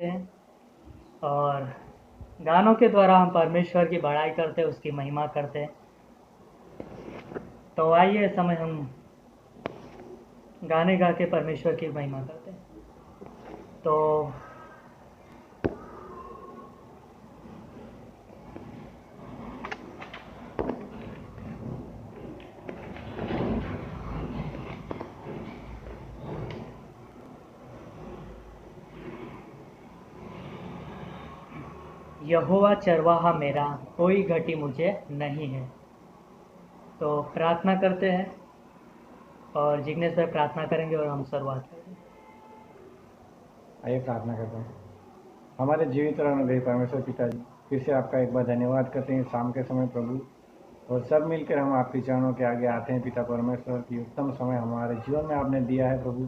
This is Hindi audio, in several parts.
हैं और गानों के द्वारा हम परमेश्वर की बड़ाई करते हैं, उसकी महिमा करते हैं। तो आइए इस समय हम गाने गा के परमेश्वर की महिमा करते हैं। तो यहोवा चरवाहा मेरा, कोई घटी मुझे नहीं है। तो प्रार्थना करते हैं और जिग्नेश भाई प्रार्थना करेंगे और हम शुरुआत करेंगे। आइए प्रार्थना करते हैं। हमारे जीवित और अनुग्रही परमेश्वर पिताजी, फिर से आपका एक बार धन्यवाद करते हैं शाम के समय प्रभु, और सब मिलकर हम आपके चरणों के आगे आते हैं पिता परमेश्वर की उत्तम समय हमारे जीवन में आपने दिया है प्रभु,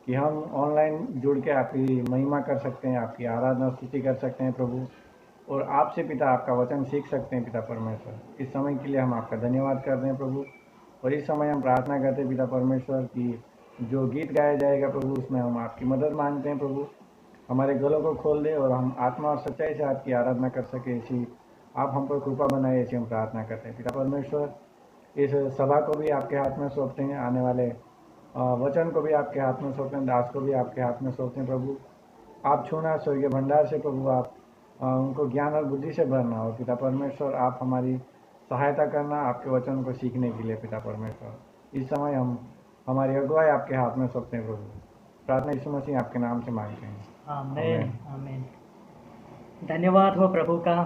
कि हम ऑनलाइन जुड़ के आपकी महिमा कर सकते हैं, आपकी आराधना स्तुति कर सकते हैं प्रभु, और आपसे पिता आपका वचन सीख सकते हैं पिता परमेश्वर। इस समय के लिए हम आपका धन्यवाद करते हैं प्रभु, और इस समय हम प्रार्थना करते हैं पिता परमेश्वर की जो गीत गाया जाएगा प्रभु, उसमें हम आपकी मदद मांगते हैं प्रभु। हमारे गलों को खोल दे और हम आत्मा और सच्चाई से आपकी आराधना कर सके, ऐसी आप हम पर कृपा बनाए, ऐसी हम प्रार्थना करते हैं पिता परमेश्वर। इस सभा को भी आपके हाथ में सौंपते हैं, आने वाले वचन को भी आपके हाथ में सौंपते हैं, दास को भी आपके हाथ में सौंपते हैं प्रभु। आप छूना स्वर्गीय भंडार से प्रभु, आप उनको ज्ञान और बुद्धि से भरना, और पिता परमेश्वर आप हमारी सहायता करना आपके वचन को सीखने के लिए पिता परमेश्वर। इस समय हम हमारी अगुवाई आपके हाथ में सौंपते हैं प्रभु। प्रार्थना यीशु मसीह आपके नाम से मांगते हैं, आमीन आमीन। धन्यवाद हो प्रभु का।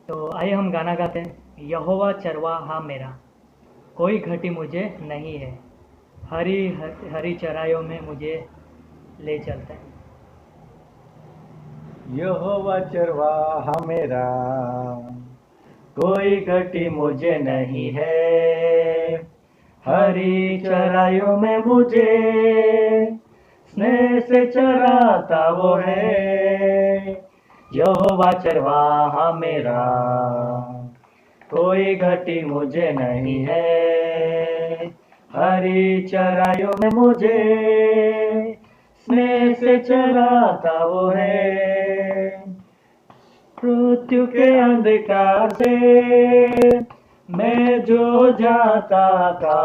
तो आइए हम गाना गाते हैं। यहोवा चरवाहा मेरा, कोई घटी मुझे नहीं है। हरी हरी चराइयों में मुझे ले चलता है। यहोवा चरवाहा मेरा, कोई घटी मुझे नहीं है। हरी चराइयों में मुझे स्नेह से चराता वो है। यहोवा चरवाहा मेरा, कोई घटी मुझे नहीं है। हरी चराइयों में मुझे स्नेह से चराता वो है। मृत्यु के अंधकार से मैं जो जाता था,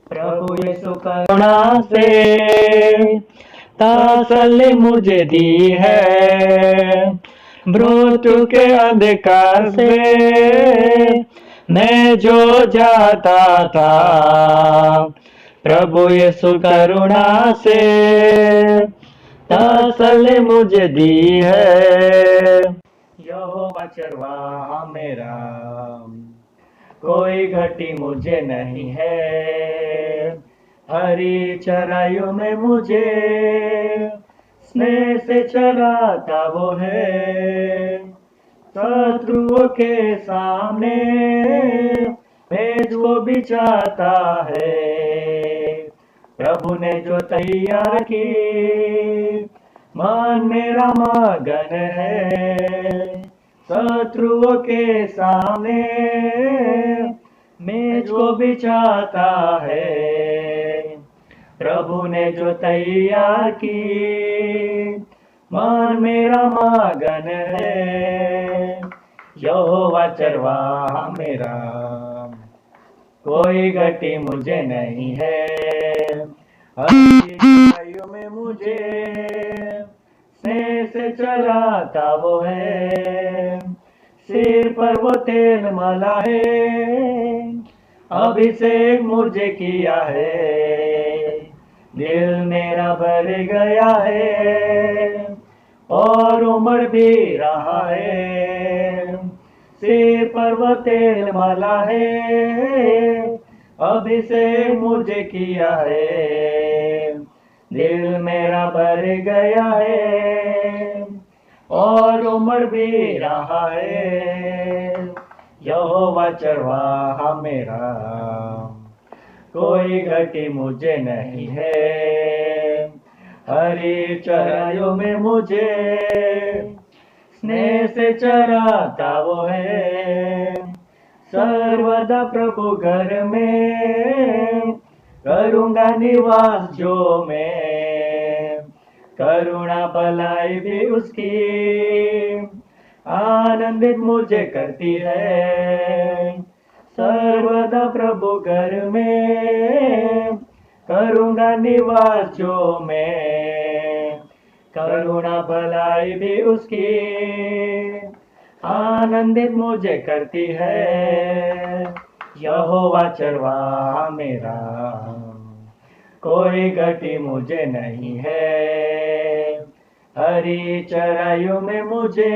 प्रभु यीशु करुणा से तसल्ली मुझे दी है। मृत्यु के अंधकार से मैं जो जाता था, प्रभु यीशु करुणा से तसल्ली मुझे दी है। यहोवा चरवाहा मेरा, कोई घटी मुझे नहीं है। हरी चराइयों में मुझे स्नेह से चराता वो है। शत्रुओं के सामने मेज को बिछाता है। प्रभु ने जो तैयार की, मन मेरा मगन है। शत्रुओं के सामने मेज को बिछाता है। प्रभु ने जो तैयार की, मन मेरा मगन है। यहोवा चरवाहा मेरा, कोई घटी मुझे नहीं है। हरी चराइयों में मुझे स्नेह से चराता वो है। सिर पर वो तेल मला है, अभिषेक मुझे किया है। दिल मेरा भर गया है और उमड़ भी रहा है। सिर पर वो तेल मला है, अभिषेक मुझे किया है। दिल मेरा भर गया है और उमड़ भी रहा है। यहोवा चरवाहा मेरा, कोई घटी मुझे नहीं है। हरी चराइयों में मुझे स्नेह से चराता वो है। सर्वदा प्रभु घर में करूँगा निवास जो मैं, करुणा भलाई भी उसकी आनंदित मुझे करती है। सर्वदा प्रभु घर में करूँगा निवास जो मैं, करुणा भलाई भी उसकी आनंदित मुझे करती है। यहोवा चरवाहा मेरा, कोई घटी मुझे नहीं है। हरी चराइयों में मुझे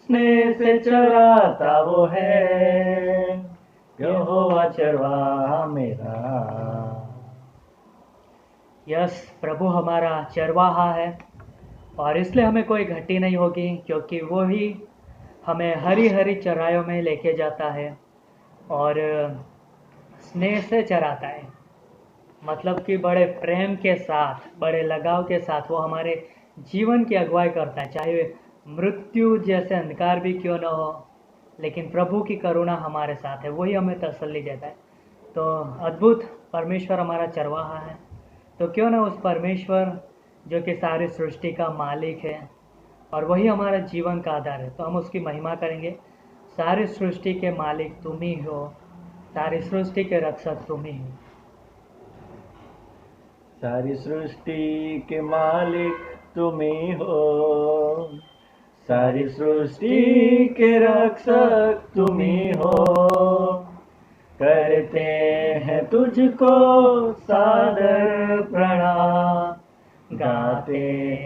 स्नेह से चराता वो है। यहोवा चरवाहा मेरा। यस, प्रभु हमारा चरवाहा है और इसलिए हमें कोई घटी नहीं होगी, क्योंकि वो ही हमें हरी हरी चराइयों में लेके जाता है और स्नेह से चराता है। मतलब कि बड़े प्रेम के साथ, बड़े लगाव के साथ वो हमारे जीवन की अगुवाई करता है, चाहे मृत्यु जैसे अंधकार भी क्यों न हो, लेकिन प्रभु की करुणा हमारे साथ है, वही हमें तसल्ली देता है। तो अद्भुत परमेश्वर हमारा चरवाहा है, तो क्यों ना उस परमेश्वर जो कि सारी सृष्टि का मालिक है और वही हमारा जीवन का आधार है, तो हम उसकी महिमा करेंगे। सारी सृष्टि के मालिक तुम ही हो, सारी सृष्टि के रक्षक तुम ही हो। सारी सृष्टि के मालिक तुम ही हो, सारी सृष्टि के रक्षक तुम ही हो। करते हैं तुझको सादर प्रणाम, गाते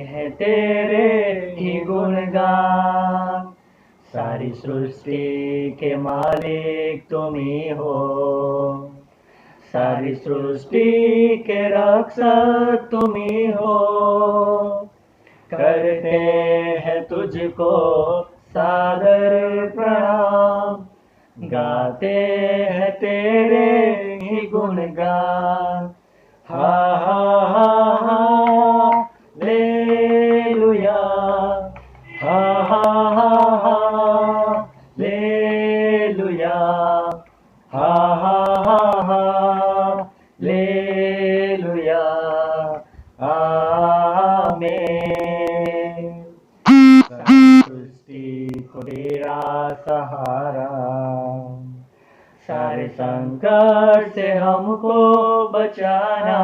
हैं तेरे ही गुणगान। सारी सृष्टि के मालिक तुम ही हो, सारी सृष्टि के रक्षक तुम ही हो। करते हैं तुझको सादर प्रणाम, गाते हैं तेरे ही गुणगान। हा हा हा हा लेलुया, हा हा हा हा लेलुया, हा हा हा हा लेलुया, आमीन। सृष्टि को तेरा सहारा, सारे संकट से हमको बचाना।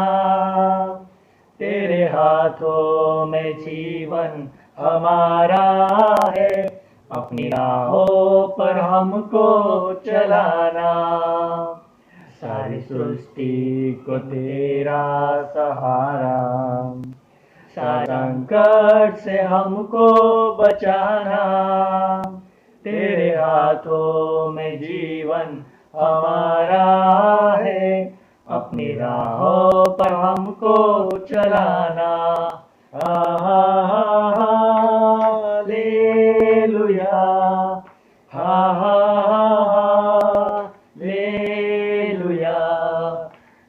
तेरे हाथों में जीवन हमारा है, अपनी राहों पर हमको चलाना। सारी सृष्टि को तेरा सहारा, सारे संकट से हमको बचाना। तेरे हाथों में जीवन हमारा है, अपनी राहों पर हमको चलाना। हालेलुया, हा हा हा लेलुया,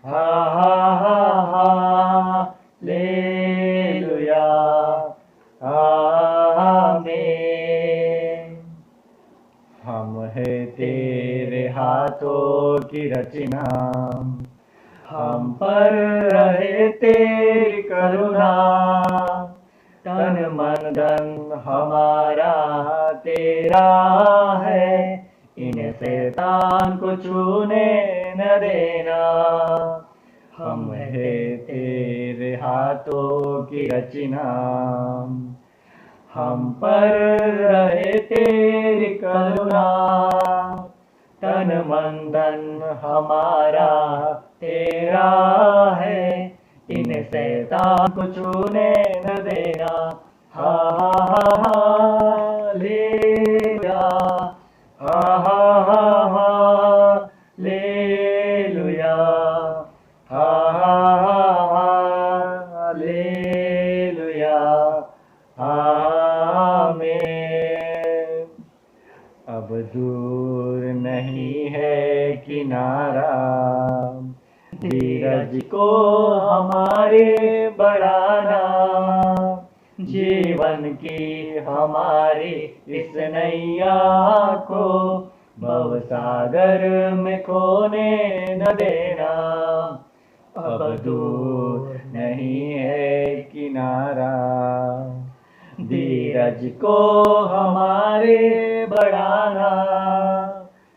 हा हा हा लेलुया, आमीन। हम है तेरे हाथों की रचना, हम पर रहे तेरी करुणा। तन मन धन हमारा तेरा है, इन्हें शैतान को छूने न देना। हम है तेरे हाथों की रचना, हम पर रहे तेरी करुणा। तन मन धन हमारा तेरा है, इन शैतान को छूने न देना। हालेलुया, हालेलुया, हालेलुया, आमीन। अब दूर नहीं है किनारा, धीरज को हमारे बढ़ाना। जीवन की हमारी इस नैया को भवसागर में खोने न देना। अब दूर नहीं है किनारा, धीरज को हमारे बढ़ाना,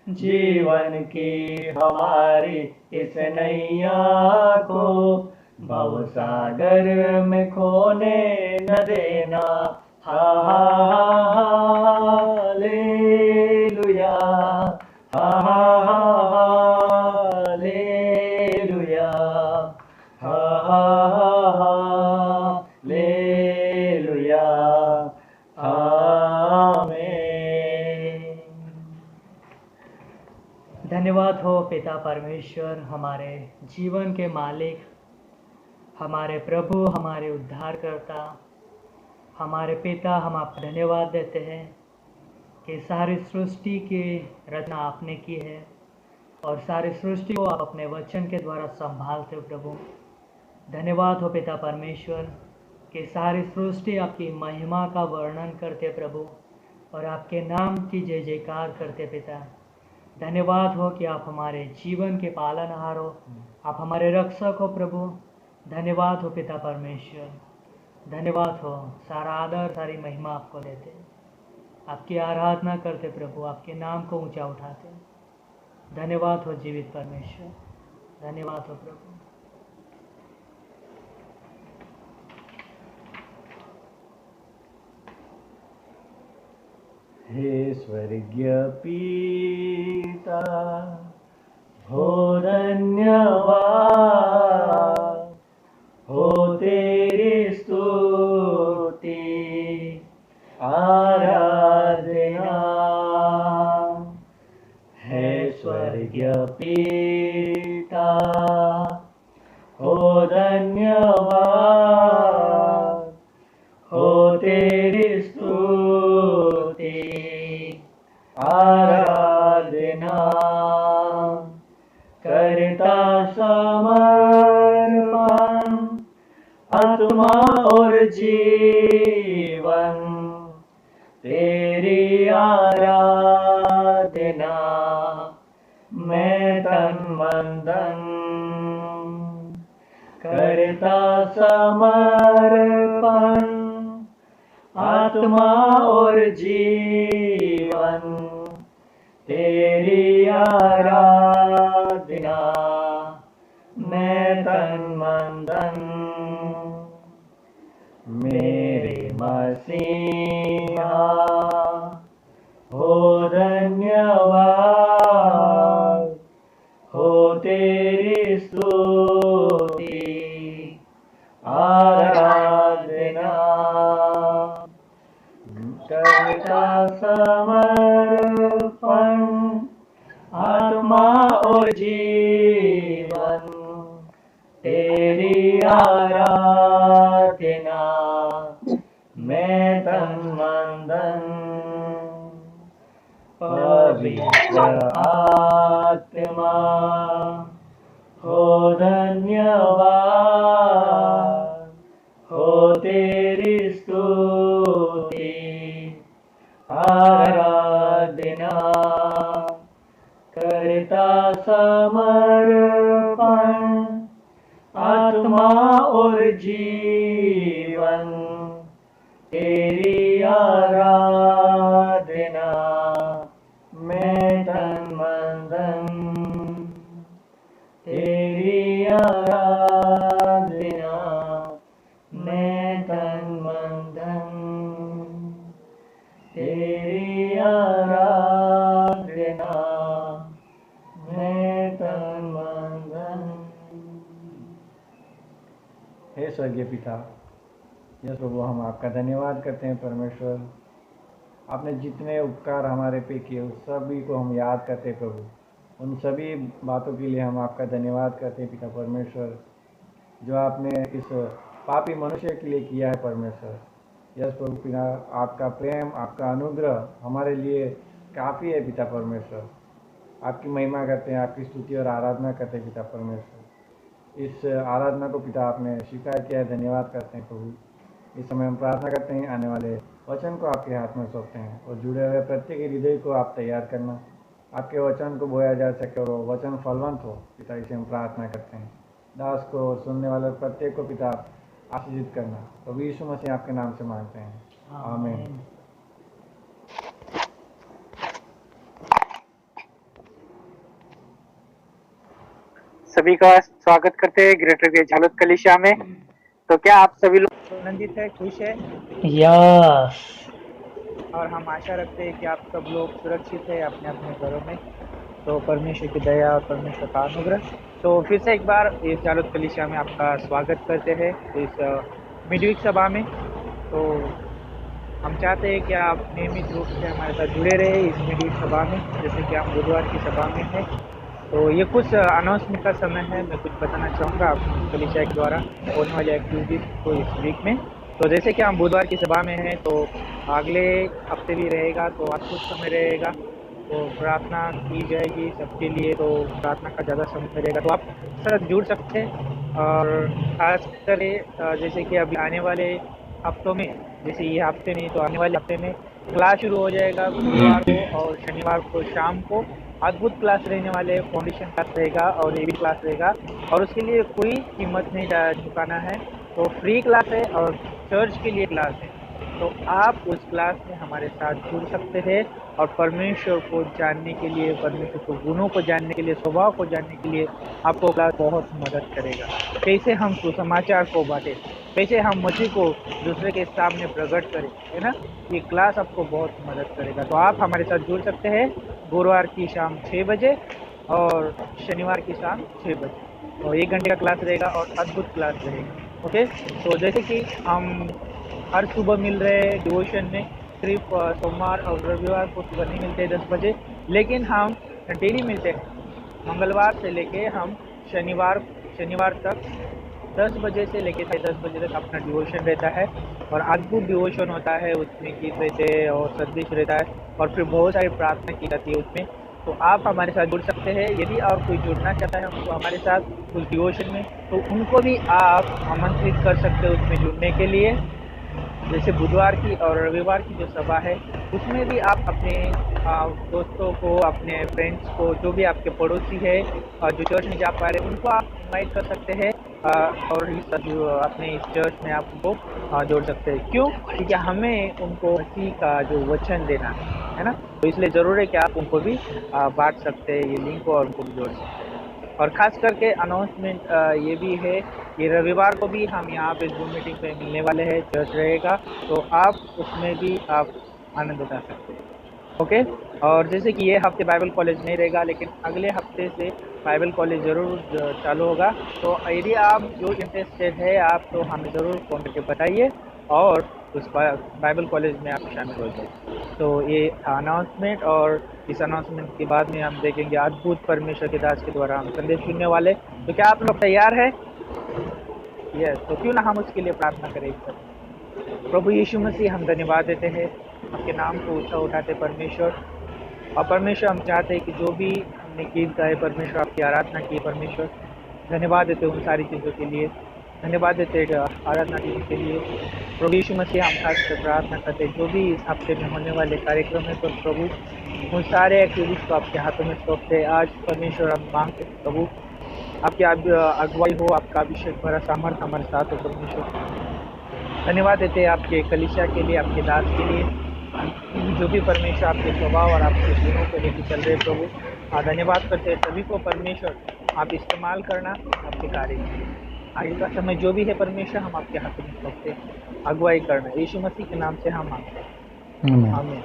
जीवन की हमारी इस नैया को भवसागर में खोने न देना। हालेलुया, हालेलुया, हालेलुया, आमीन। धन्यवाद हो पिता परमेश्वर, हमारे जीवन के मालिक, हमारे प्रभु, हमारे उद्धारकर्ता, हमारे पिता। हम आपको धन्यवाद देते हैं कि सारी सृष्टि की रचना आपने की है और सारी सृष्टि को आप अपने वचन के द्वारा संभालते हो प्रभु। धन्यवाद हो पिता परमेश्वर कि सारी सृष्टि आपकी महिमा का वर्णन करते प्रभु और आपके नाम की जय जयकार करते पिता। धन्यवाद हो कि आप हमारे जीवन के पालनहार हो, आप हमारे रक्षक हो प्रभु। धन्यवाद हो पिता परमेश्वर, धन्यवाद हो। सारा आदर सारी महिमा आपको देते, आपकी आराधना करते प्रभु, आपके नाम को ऊंचा उठाते। धन्यवाद हो जीवित परमेश्वर, धन्यवाद हो प्रभु। हे स्वर्गीय पिता, हो धन्यवाद हो तेरी स्तुति आराधना। हे स्वर्गीय पिता, हो धन्यवाद हो तेरी स्तुति आराधना। करता समर्पण आत्मा और जीवन तेरी आराधना। मैं तन मन धन करता समर्पण आत्मा और जीवन तेरी आराधना। मैं तन मन धन मेरे मसीहा, हो धन्यवाद हो तेरी स्तुति आराधना। करता समर्पण आत्मा और जीवन तेरी आराधना। मैं तन मन धन पवित्र आत्मा, हो धन्यवाद हो तेरी स्तुति आराधना। करता समर्पण आत्मा और जीवन तेरी आराधना। मैं तन मन धन तेरी आराधना। मैं तन मन धन तेरी आराधना। मैं तन मन धन। हे स्वर्गीय पिता, यस प्रभु, हम आपका धन्यवाद करते हैं परमेश्वर। आपने जितने उपकार हमारे पे किए उस सभी को हम याद करते हैं प्रभु। उन सभी बातों के लिए हम आपका धन्यवाद करते हैं पिता परमेश्वर, जो आपने इस पापी मनुष्य के लिए किया है परमेश्वर। यस प्रभु पिता, आपका प्रेम आपका अनुग्रह हमारे लिए काफ़ी है पिता परमेश्वर। आपकी महिमा करते हैं, आपकी स्तुति और आराधना करते हैं पिता परमेश्वर। इस आराधना को पिता आपने स्वीकार किया है, धन्यवाद करते हैं प्रभु। इस समय हम प्रार्थना करते हैं, आने वाले वचन को आपके हाथ में सौंपते हैं और जुड़े हुए प्रत्येक हृदय को आप तैयार करना, आपके वचन को बोया जा सके और वो वचन फलवंत हो पिता। इसे हम प्रार्थना करते हैं। दास को, सुनने वाले प्रत्येक को पिता आशीषित करना, तो यीशु मसीह आपके नाम से मांगते हैं, आमीन। सभी का स्वागत करते हैं ग्रेटर के झालुत कलिशा में। तो क्या आप सभी लोग आनंदित है, खुश है? यस। और हम आशा रखते हैं कि आप सब लोग सुरक्षित है अपने अपने घरों में। तो परमेश्वर की दया और परमेश्वर का अनुग्रह। तो फिर से एक बार इस झालुत कलिशा में आपका स्वागत करते हैं इस मिडवीक सभा में। तो हम चाहते हैं कि आप नियमित रूप से हमारे साथ जुड़े रहे इस मिडवीक सभा में, जैसे कि हम बुधवार की सभा में हैं। तो ये कुछ अनाउंसमेंट का समय है, मैं कुछ बताना चाहूँगा अपनी कलीसिया के द्वारा होने वाली एक्टिविटीज को इस वीक में। तो जैसे कि हम बुधवार की सभा में हैं, तो अगले हफ्ते भी रहेगा, तो अद्भुत समय रहेगा। तो प्रार्थना की जाएगी सबके लिए, तो प्रार्थना का ज़्यादा समय रहेगा, तो आप साथ जुड़ सकते हैं। और खास कर जैसे कि अभी आने वाले हफ्तों में, जैसे ये हफ्ते नहीं तो आने वाले हफ्ते में क्लास शुरू हो जाएगा गुरुवार को और शनिवार को शाम को। अद्भुत क्लास रहने वाले, फाउंडेशन क्लास रहेगा और एबी क्लास रहेगा, और उसके लिए कोई कीमत नहीं चुकाना है। तो फ्री क्लास है और चर्च के लिए क्लास है। तो आप उस क्लास में हमारे साथ जुड़ सकते हैं और परमेश्वर को जानने के लिए, परमेश्वर के गुणों को जानने के लिए, स्वभाव को जानने के लिए आपको क्लास बहुत मदद करेगा। कैसे हम सुसमाचार को बांटे, कैसे हम मसीह को दूसरे के सामने प्रकट करें, है ना। ये क्लास आपको बहुत मदद करेगा। तो आप हमारे साथ जुड़ सकते हैं गुरुवार की शाम 6 बजे और शनिवार की शाम 6 बजे, और 1 घंटे का क्लास रहेगा और अद्भुत क्लास रहेगा। ओके, तो जैसे कि हम हर सुबह मिल रहे हैं डिवोशन में, सिर्फ सोमवार और रविवार को सुबह नहीं मिलते 10 बजे, लेकिन हम डेली मिलते हैं। मंगलवार से लेके हम शनिवार तक 10 बजे से लेके 10 बजे तक अपना डिवोशन रहता है, और अद्भुत डिवोशन होता है। उसमें गीत रहते हैं और संदेश रहता है, और फिर बहुत सारी प्रार्थना की जाती है उसमें। तो आप हमारे साथ जुड़ सकते हैं। यदि और कोई जुड़ना चाहता है हमको हमारे साथ उस डिवोशन में, तो उनको भी आप आमंत्रित कर सकते हैं उसमें जुड़ने के लिए। जैसे बुधवार की और रविवार की जो सभा है, उसमें भी आप अपने दोस्तों को, अपने फ्रेंड्स को, जो भी आपके पड़ोसी है जो चर्च में जा पा रहे हैं, उनको आप इनवाइट कर सकते हैं, और अपने इस चर्च में आप उनको जोड़ सकते हैं। क्यों? क्योंकि हमें उनको मसीह का जो वचन देना है ना, तो इसलिए ज़रूर है कि आप उनको भी बांट सकते हैं ये लिंक को, और उनको भी जोड़ सकते हैं। और ख़ास करके अनाउंसमेंट ये भी है, ये रविवार को भी हम यहाँ पे जूम मीटिंग पे मिलने वाले हैं, चर्च रहेगा, तो आप उसमें भी आप आनंद उठा सकते हैं। ओके, और जैसे कि ये हफ्ते बाइबल कॉलेज नहीं रहेगा, लेकिन अगले हफ्ते से बाइबल कॉलेज ज़रूर चालू होगा। तो यदि आप जो इंटरेस्टेड है आप, तो हमें ज़रूर फ़ोन करके बताइए, और उस बाइबल कॉलेज में आप शामिल हो जाए। तो ये अनाउंसमेंट, और इस अनाउंसमेंट के बाद में हम देखेंगे अद्भुत परमेश्वर के दास के द्वारा हम संदेश सुनने वाले। तो क्या आप लोग तैयार हैं? यस, तो क्यों ना हम उसके लिए प्रार्थना करें। प्रभु यीशु मसीह, हम धन्यवाद देते हैं, आपके नाम को ऊँचा उठाते परमेश्वर। और परमेश्वर, हम चाहते हैं कि जो भी हमने गीत गाए परमेश्वर, आपकी आराधना की परमेश्वर, धन्यवाद देते उन सारी चीज़ों के लिए, धन्यवाद देते आराधना के लिए। प्रभु यीशु मसीह, हम खास कर प्रार्थना करते हैं जो भी इस हफ्ते में होने वाले कार्यक्रम है, तो प्रभु उन सारे एक्टिविटीज़ को आपके हाथों में सौंपते हैं। आज परमेश्वर हम मांगते हैं प्रभु, आपकी अगुवाई हो, आपका अभिषेक भरा सामर्थ हमारे साथ हो परमेश्वर। धन्यवाद देते हैं आपके कलीसिया के लिए, आपके दास के लिए, जो भी परमेश्वर आपके स्वभाव और आपके गुणों को लेकर चल रहे प्रभु। धन्यवाद करते हैं सभी को परमेश्वर, आप इस्तेमाल करना आपके कार्य के लिए। आगे का समय जो भी है परमेश्वर, हम आपके हाथों में सौंपते हैं, अगुवाई करना यीशु मसीह के नाम से हम मांगते हैं, आमीन आमीन।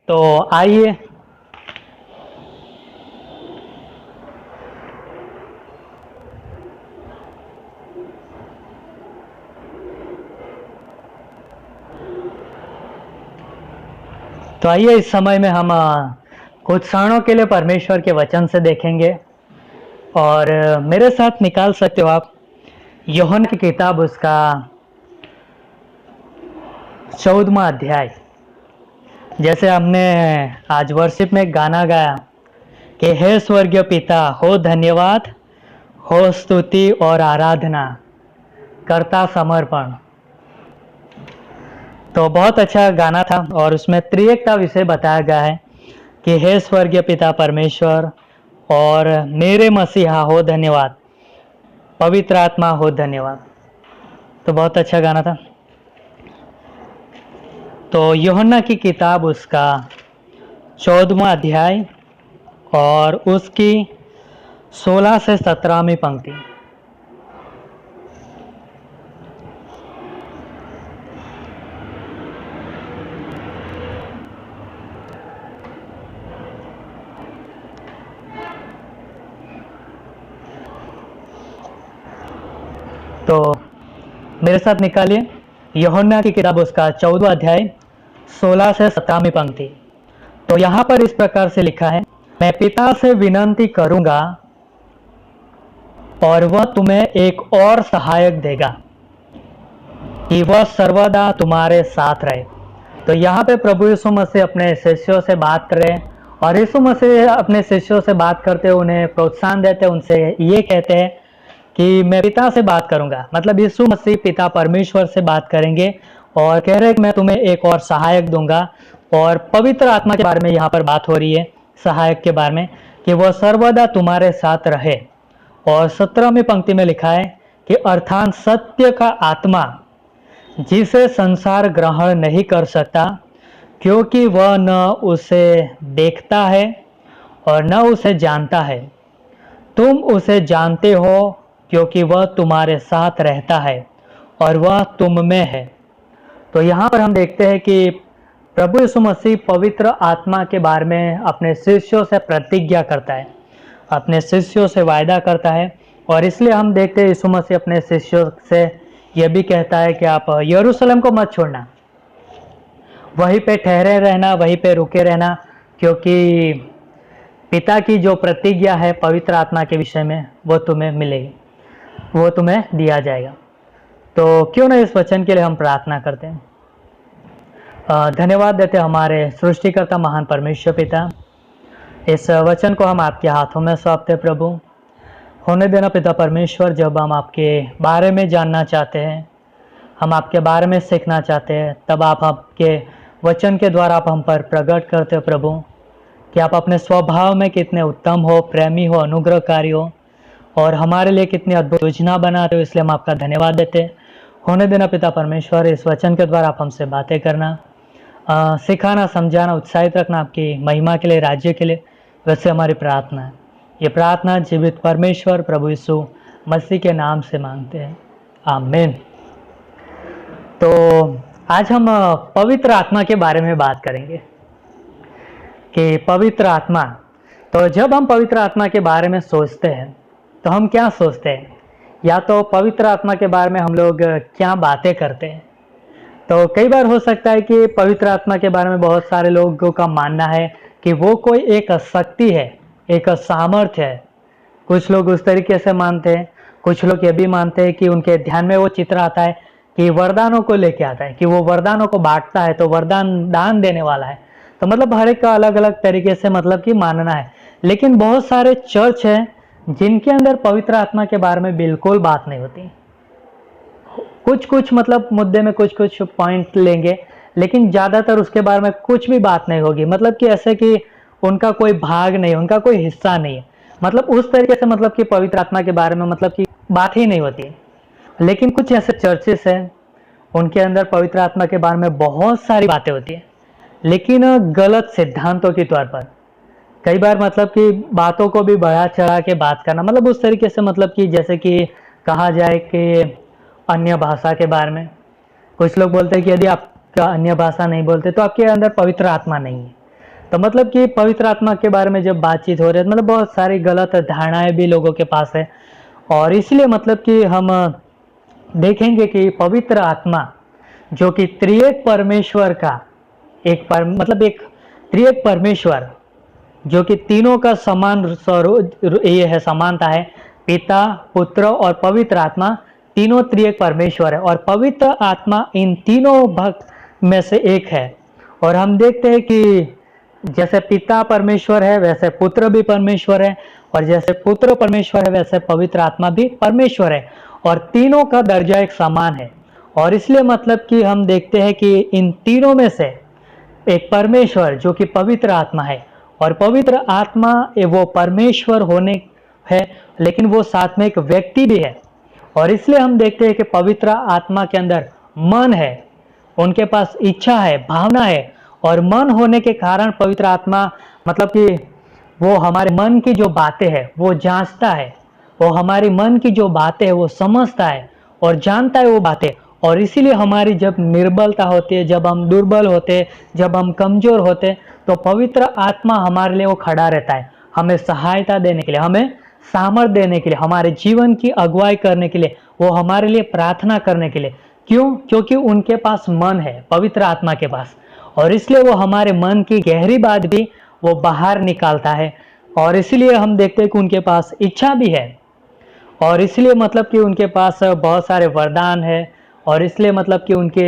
तो आइए, इस समय में हम कुछ क्षणों के लिए परमेश्वर के वचन से देखेंगे। और मेरे साथ निकाल सकते हो आप यूहन्ना की किताब, उसका 14वां अध्याय। जैसे हमने आज वर्शिप में गाना गाया कि हे स्वर्गीय पिता, हो धन्यवाद, हो स्तुति और आराधना, करता समर्पण। तो बहुत अच्छा गाना था और उसमें त्रिएकता विषय बताया गया है कि हे स्वर्गीय पिता परमेश्वर और मेरे मसीहा हो धन्यवाद, पवित्र आत्मा हो धन्यवाद। तो बहुत अच्छा गाना था। तो यूहन्ना की किताब उसका 14वां अध्याय और उसकी 16 से 17वीं पंक्ति। तो मेरे साथ निकालिए यूहन्ना की किताब उसका 14वां अध्याय 16 से 17वीं पंक्ति। तो यहाँ पर इस प्रकार से लिखा है, मैं पिता से विनती करूंगा और वह तुम्हें एक और सहायक देगा कि वह सर्वदा तुम्हारे साथ रहे। तो यहाँ पे प्रभु यीशु मसीह अपने शिष्यों से बात कर रहे हैं और यीशु मसीह अपने शिष्यों से बात करते हुए उन्हें प्रोत्साहन देते हैं, उनसे ये कहते हैं कि मैं पिता से बात करूंगा। मतलब यीशु मसीह पिता परमेश्वर से बात करेंगे और कह रहे हैं कि मैं तुम्हें एक और सहायक दूंगा। और पवित्र आत्मा के बारे में यहाँ पर बात हो रही है, सहायक के बारे में, कि वह सर्वदा तुम्हारे साथ रहे। और 17वीं पंक्ति में लिखा है कि अर्थात सत्य का आत्मा, जिसे संसार ग्रहण नहीं कर सकता क्योंकि वह न उसे देखता है और न उसे जानता है। तुम उसे जानते हो क्योंकि वह तुम्हारे साथ रहता है और वह तुम में है। तो यहाँ पर हम देखते हैं कि प्रभु यीशु मसीह पवित्र आत्मा के बारे में अपने शिष्यों से प्रतिज्ञा करता है, अपने शिष्यों से वायदा करता है। और इसलिए हम देखते हैं यीशु मसीह अपने शिष्यों से यह भी कहता है कि आप यरूशलेम को मत छोड़ना, वहीं पे ठहरे रहना, वहीं पे रुके रहना, क्योंकि पिता की जो प्रतिज्ञा है पवित्र आत्मा के विषय में वो तुम्हें मिलेगी, वो तुम्हें दिया जाएगा। तो क्यों ना इस वचन के लिए हम प्रार्थना करते हैं। धन्यवाद देते हमारे सृष्टिकर्ता महान परमेश्वर पिता, इस वचन को हम आपके हाथों में सौंपते प्रभु। होने देना पिता परमेश्वर, जब हम आपके बारे में जानना चाहते हैं, हम आपके बारे में सीखना चाहते हैं, तब आप आपके वचन के द्वारा आप हम पर प्रकट करते हो प्रभु कि आप अपने स्वभाव में कितने उत्तम हो, प्रेमी हो, अनुग्रहकारी हो और हमारे लिए कितनी अद्भुत योजना बनाते हो। इसलिए हम आपका धन्यवाद देते हैं। होने देना पिता परमेश्वर, इस वचन के द्वारा आप हमसे बातें करना, सिखाना, समझाना, उत्साहित रखना आपकी महिमा के लिए, राज्य के लिए, वैसे हमारी प्रार्थना है। ये प्रार्थना जीवित परमेश्वर प्रभु यीशु मसीह के नाम से मांगते हैं, आमीन। तो आज हम पवित्र आत्मा के बारे में बात करेंगे कि पवित्र आत्मा। तो जब हम पवित्र आत्मा के बारे में सोचते हैं तो हम क्या सोचते हैं, या तो पवित्र आत्मा के बारे में हम लोग क्या बातें करते हैं। तो कई बार हो सकता है कि पवित्र आत्मा के बारे में बहुत सारे लोगों का मानना है कि वो कोई एक शक्ति है, एक सामर्थ्य है। कुछ लोग उस तरीके से मानते हैं, कुछ लोग ये भी मानते हैं कि उनके ध्यान में वो चित्र आता है कि वरदानों को लेके आता है, कि वो वरदानों को बांटता है, तो वरदान दान देने वाला है। तो मतलब हर एक का अलग अलग तरीके से मतलब कि मानना है। लेकिन बहुत सारे चर्च हैं जिनके अंदर पवित्र आत्मा के बारे में बिल्कुल बात नहीं होती। कुछ कुछ मतलब मुद्दे में कुछ कुछ पॉइंट लेंगे, लेकिन ज़्यादातर उसके बारे में कुछ भी बात नहीं होगी। मतलब कि ऐसे कि उनका कोई भाग नहीं, उनका कोई हिस्सा नहीं है। मतलब उस तरीके से मतलब कि पवित्र आत्मा के बारे में मतलब कि बात ही नहीं होती। लेकिन कुछ ऐसे चर्चेस हैं, उनके अंदर पवित्र आत्मा के बारे में बहुत सारी बातें होती हैं, लेकिन गलत सिद्धांतों के तौर पर। कई बार मतलब कि बातों को भी बढ़ा चढ़ा के बात करना, मतलब उस तरीके से मतलब कि जैसे कि कहा जाए कि अन्य भाषा के बारे में कुछ लोग बोलते हैं कि यदि आप अन्य भाषा नहीं बोलते तो आपके अंदर पवित्र आत्मा नहीं है। तो मतलब कि पवित्र आत्मा के बारे में जब बातचीत हो रही है, मतलब बहुत सारी गलत धारणाएं भी लोगों के पास है। और इसलिए मतलब कि हम देखेंगे कि पवित्र आत्मा जो कि त्रिएक परमेश्वर का एक त्रिएक परमेश्वर जो कि तीनों का समान स्वरूप ये है, समानता है। पिता, पुत्र और पवित्र आत्मा तीनों त्रिएक परमेश्वर है। और पवित्र आत्मा इन तीनों में से एक है। और हम देखते हैं कि जैसे पिता परमेश्वर है वैसे पुत्र भी परमेश्वर है, और जैसे पुत्र परमेश्वर है वैसे पवित्र आत्मा भी परमेश्वर है, और तीनों का दर्जा एक समान है। और इसलिए मतलब कि हम देखते हैं कि इन तीनों में से एक परमेश्वर जो कि पवित्र आत्मा है, और पवित्र आत्मा वो परमेश्वर होने है, लेकिन वो साथ में एक व्यक्ति भी है। और इसलिए हम देखते हैं कि पवित्र आत्मा के अंदर मन है, उनके पास इच्छा है, भावना है, और मन होने के कारण पवित्र आत्मा मतलब कि वो हमारे मन की जो बातें हैं वो जांचता है, वो हमारी मन की जो बातें हैं वो समझता है और जानता है वो बातें। और इसीलिए हमारी जब निर्बलता होती है, जब हम दुर्बल होते हैं, जब हम कमजोर होते हैं, तो पवित्र आत्मा हमारे लिए वो खड़ा रहता है, हमें सहायता देने के लिए, हमें सामर्थ देने के लिए, हमारे जीवन की अगुवाई करने के लिए, वो हमारे लिए प्रार्थना करने के लिए। क्यों? क्योंकि उनके पास मन है, पवित्र आत्मा के पास, और इसलिए वो हमारे मन की गहरी बात भी वो बाहर निकालता है। और इसलिए हम देखते हैं कि उनके पास इच्छा भी है, और इसलिए मतलब कि उनके पास बहुत सारे वरदान है, और इसलिए मतलब कि उनके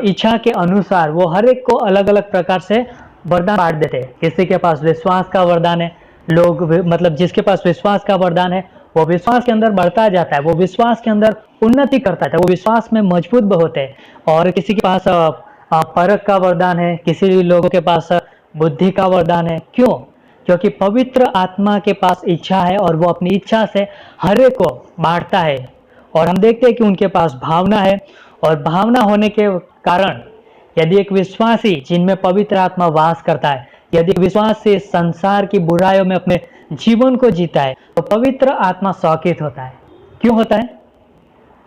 इच्छा के अनुसार वो हर एक को अलग अलग प्रकार से वरदान बांट देते हैं। किसी के पास विश्वास का वरदान है, मतलब जिसके पास विश्वास का वरदान है वो विश्वास के अंदर बढ़ता जाता है, वो विश्वास के अंदर उन्नति करता है, वो विश्वास में मजबूत होते हैं। और किसी के पास परख का वरदान है, किसी लोगों के पास बुद्धि का वरदान है। क्यों? क्योंकि पवित्र आत्मा के पास इच्छा है, और वो अपनी इच्छा से हर एक को बांटता है। और हम देखते हैं कि उनके पास भावना है, और भावना होने के कारण यदि एक विश्वासी जिनमें पवित्र आत्मा वास करता है, यदि एक विश्वासी संसार की बुराइयों में अपने जीवन को जीता है, तो पवित्र आत्मा शौकित होता है। क्यों होता है?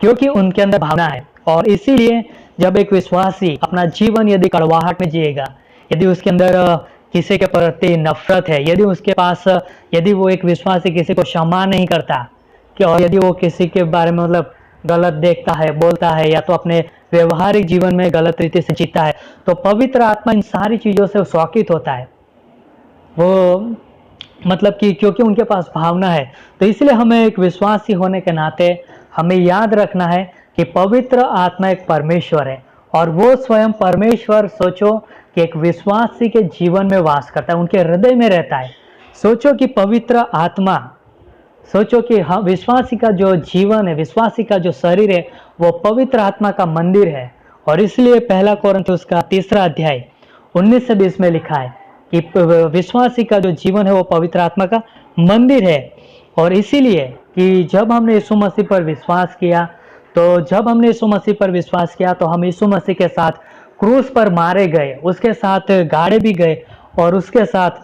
क्योंकि उनके अंदर भावना है। और इसीलिए जब एक विश्वासी अपना जीवन यदि कड़वाहट में जिएगा, यदि उसके अंदर किसी के प्रति नफरत है, यदि उसके पास यदि वो एक विश्वासी किसी को क्षमा नहीं करता, कि और यदि वो किसी के बारे में मतलब गलत देखता है, बोलता है, या तो अपने व्यवहारिक जीवन में गलत रीति से जीता है, तो पवित्र आत्मा इन सारी चीजों से शौकित होता है। वो मतलब कि क्योंकि उनके पास भावना है। तो इसलिए हमें एक विश्वासी होने के नाते हमें याद रखना है कि पवित्र आत्मा एक परमेश्वर है, और वो स्वयं परमेश्वर, सोचो कि एक विश्वासी के जीवन में वास करता है, उनके हृदय में रहता है। सोचो कि पवित्र आत्मा, सोचो कि हाँ, विश्वासी का जो जीवन है, विश्वासी का जो शरीर है, वो पवित्र आत्मा का मंदिर है। और इसलिए पहला कोरिन्थियों का 3 अध्याय 19 से 20 में लिखा है कि विश्वासी का जो जीवन है वो पवित्र आत्मा का मंदिर है। और इसीलिए कि जब हमने यीशु मसीह पर विश्वास किया, तो जब हमने यीशु मसीह पर विश्वास किया तो हम यीशु मसीह के साथ क्रूस पर मारे गए, उसके साथ गाड़े भी गए, और उसके साथ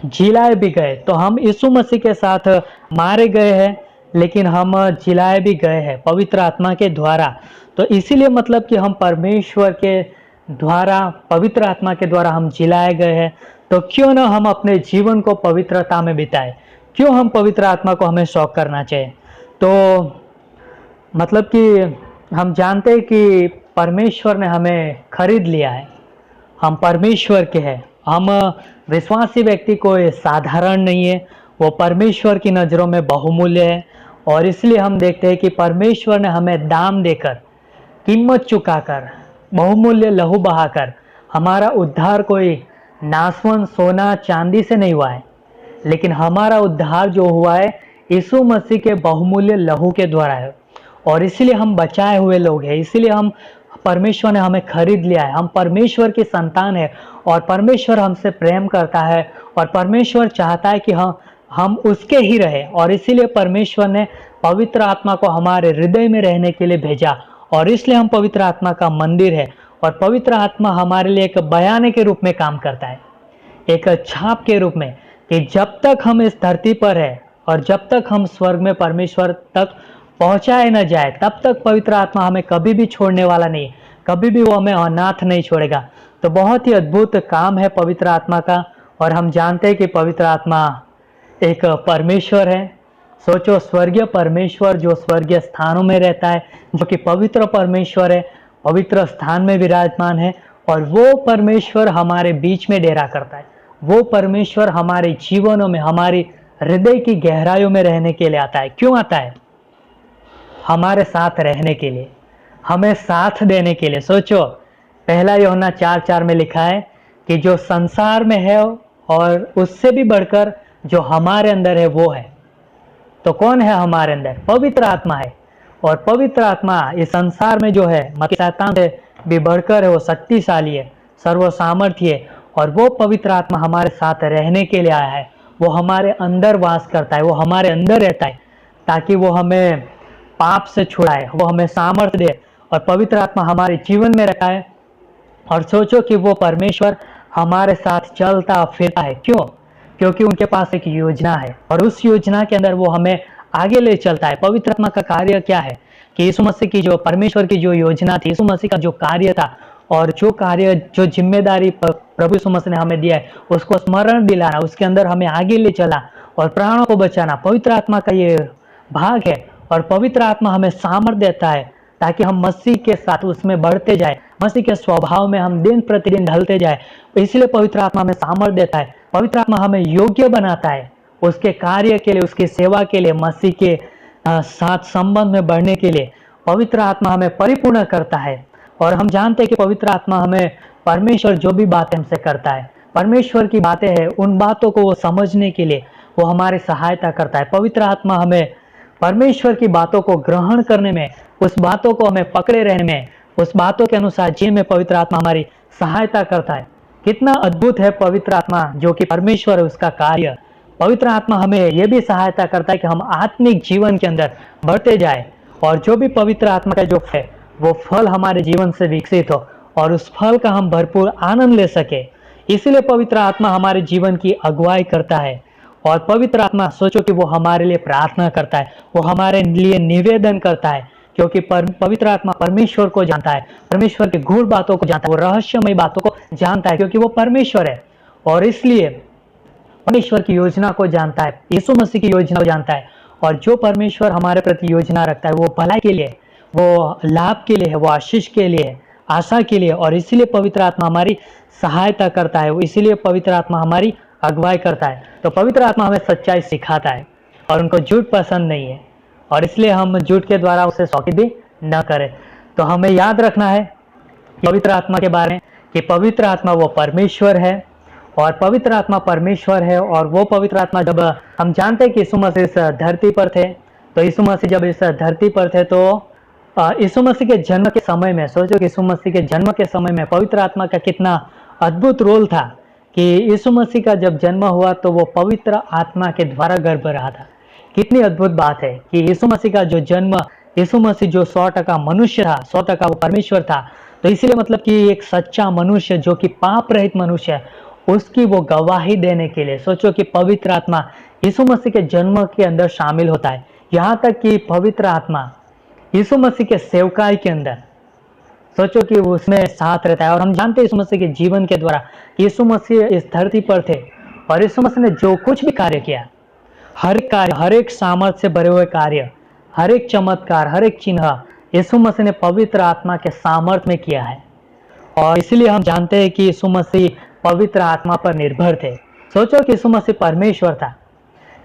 जिलाए भी गए। तो हम यीशु मसीह के साथ मारे गए हैं, लेकिन हम जिलाए भी गए हैं पवित्र आत्मा के द्वारा। तो इसीलिए मतलब कि हम परमेश्वर के द्वारा, पवित्र आत्मा के द्वारा हम जिलाए गए हैं। तो क्यों ना हम अपने जीवन को पवित्रता में बिताए, क्यों हम पवित्र आत्मा को हमें शौक करना चाहिए। तो मतलब कि हम जानते हैं कि परमेश्वर ने हमें खरीद लिया है, हम परमेश्वर के हैं, हम विश्वासी व्यक्ति कोई साधारण नहीं है, वो परमेश्वर की नज़रों में बहुमूल्य है। और इसलिए हम देखते हैं कि परमेश्वर ने हमें दाम देकर, कीमत चुकाकर, बहुमूल्य लहू बहाकर हमारा उद्धार कोई नासवन सोना चांदी से नहीं हुआ है, लेकिन हमारा उद्धार जो हुआ है यीशु मसीह के बहुमूल्य लहू के द्वारा है। और इसीलिए हम बचाए हुए लोग हैं, इसीलिए हम, परमेश्वर ने हमें खरीद लिया है, हम परमेश्वर की संतान है, और परमेश्वर हमसे प्रेम करता है, और परमेश्वर चाहता है कि हम उसके ही रहे। और इसीलिए परमेश्वर ने पवित्र आत्मा को हमारे हृदय में रहने के लिए भेजा, और इसलिए हम पवित्र आत्मा का मंदिर है। और पवित्र आत्मा हमारे लिए एक बयाने के रूप में काम करता है, एक छाप के रूप में, कि जब तक हम इस धरती पर है और जब तक हम स्वर्ग में परमेश्वर तक पहुंचाए न जाए, तब तक पवित्र आत्मा हमें कभी भी छोड़ने वाला नहीं, कभी भी वो हमें अनाथ नहीं छोड़ेगा। तो बहुत ही अद्भुत काम है पवित्र आत्मा का। और हम जानते हैं कि पवित्र आत्मा एक परमेश्वर है। सोचो, स्वर्गीय परमेश्वर जो स्वर्गीय स्थानों में रहता है, जो कि पवित्र परमेश्वर है, पवित्र स्थान में विराजमान है, और वो परमेश्वर हमारे बीच में डेरा करता है। वो परमेश्वर हमारे जीवनों में, हमारी हृदय की गहराइयों में रहने के लिए आता है। क्यों आता है? हमारे साथ रहने के लिए, हमें साथ देने के लिए। सोचो, पहला यूहन्ना 4:4 में लिखा है कि जो संसार में है और उससे भी बढ़कर जो हमारे अंदर है वो है। तो कौन है हमारे अंदर? पवित्र आत्मा है। और पवित्र आत्मा इस संसार में जो है मतलब शैतान से भी बढ़कर है, वो शक्तिशाली है, सर्व सामर्थ्य है। और वो पवित्र आत्मा हमारे साथ रहने के लिए आया है। वो हमारे अंदर वास करता है, वो हमारे अंदर रहता है ताकि वो हमें पाप से छुड़ाए, वो हमें सामर्थ्य दे। और पवित्र आत्मा हमारे जीवन में रखा है। और सोचो कि वो परमेश्वर हमारे साथ चलता फिरता है। क्यों? क्योंकि उनके पास एक योजना है और उस योजना के अंदर वो हमें आगे ले चलता है। पवित्र आत्मा का कार्य क्या है कि यीशु मसीह की जो परमेश्वर की जो योजना थी, यीशु मसीह का जो कार्य था और जो कार्य जो जिम्मेदारी प्रभु यीशु मसीह ने हमें दिया है उसको स्मरण दिलाना, उसके अंदर हमें आगे ले चला और प्राणों को बचाना पवित्र आत्मा का ये भाग है। और पवित्र आत्मा हमें सामर्थ्य देता है ताकि हम मसीह के साथ उसमें बढ़ते जाए, मसीह के स्वभाव में हम दिन प्रतिदिन ढलते जाए। इसलिए पवित्र आत्मा हमें सामर्थ्य देता है। पवित्र आत्मा हमें योग्य बनाता है उसके कार्य के लिए, उसकी सेवा के लिए, मसीह के साथ संबंध में बढ़ने के लिए। पवित्र आत्मा हमें परिपूर्ण करता है। और हम जानते हैं कि पवित्र आत्मा हमें परमेश्वर जो भी बातें हमसे करता है, परमेश्वर की बातें हैं, उन बातों को वो समझने के लिए वो हमारी सहायता करता है। पवित्र आत्मा हमें परमेश्वर की बातों को ग्रहण करने में, उस बातों को हमें पकड़े रहने में, उस बातों के अनुसार जीने में पवित्र आत्मा हमारी सहायता करता है। कितना अद्भुत है पवित्र आत्मा जो कि परमेश्वर है, उसका कार्य। पवित्र आत्मा हमें यह भी सहायता करता है कि हम आत्मिक जीवन के अंदर बढ़ते जाए और जो भी पवित्र आत्मा का जो है वो फल हमारे जीवन से विकसित हो और उस फल का हम भरपूर आनंद ले सके। इसीलिए पवित्र आत्मा हमारे जीवन की अगुवाई करता है। और पवित्र आत्मा सोचो कि वो हमारे लिए प्रार्थना करता है, वो हमारे लिए निवेदन करता है, क्योंकि पवित्र आत्मा परमेश्वर को जानता है, परमेश्वर की गूढ़ बातों को जानता है, वो रहस्यमय बातों को जानता है क्योंकि वो परमेश्वर है। और इसलिए परमेश्वर की योजना को जानता है, यीशु मसीह की योजना को जानता है। और जो परमेश्वर हमारे प्रति योजना रखता है वो भलाई के लिए, वो लाभ के लिए है, वो आशीष के लिए है, आशा के लिए। और इसीलिए पवित्र आत्मा हमारी सहायता करता है, इसीलिए पवित्र आत्मा हमारी अगुवाई करता है। तो पवित्र आत्मा हमें सच्चाई सिखाता है और उनको झूठ पसंद नहीं है और इसलिए हम झूठ के द्वारा उसे शौकी भी न करें। तो हमें याद रखना है पवित्र आत्मा के बारे में कि पवित्र आत्मा वो परमेश्वर है और पवित्र आत्मा परमेश्वर है। और वो पवित्र आत्मा, जब हम जानते हैं कि यीशु मसीह इस धरती पर थे, तो यीशु मसीह जब इस धरती पर थे तो यीशु मसीह के जन्म के समय में, सोचो कि यीशु मसीह के जन्म के समय में पवित्र आत्मा का कितना अद्भुत रोल था कि यीशु मसीह का जब जन्म हुआ तो वो पवित्र आत्मा के द्वारा गर्भ रहा था। कितनी अद्भुत बात है कि यीशु मसीह का जो जन्म, यीशु मसीह जो 100% मनुष्य था, 100% वो परमेश्वर था, तो इसलिए मतलब कि एक सच्चा मनुष्य जो कि पाप रहित मनुष्य है, उसकी वो गवाही देने के लिए सोचो कि पवित्र आत्मा यीशु मसीह के जन्म के अंदर शामिल होता है। यहाँ तक कि पवित्र आत्मा यीशु मसीह के सेवकाई के अंदर सोचो कि उसमें साथ रहता है। और हम जानते हैं यीशु मसीह के जीवन के द्वारा यीशु मसीह इस धरती पर थे और यीशु मसीह ने जो कुछ भी कार्य किया, हर एक कार्य, हर एक सामर्थ्य से भरे हुए कार्य, हर एक चमत्कार, हर एक चिन्ह यीशु मसीह ने पवित्र आत्मा के सामर्थ्य में किया है। और इसलिए हम जानते हैं कि यीशु मसीह पवित्र आत्मा पर निर्भर थे। सोचो कि यीशु मसीह परमेश्वर था,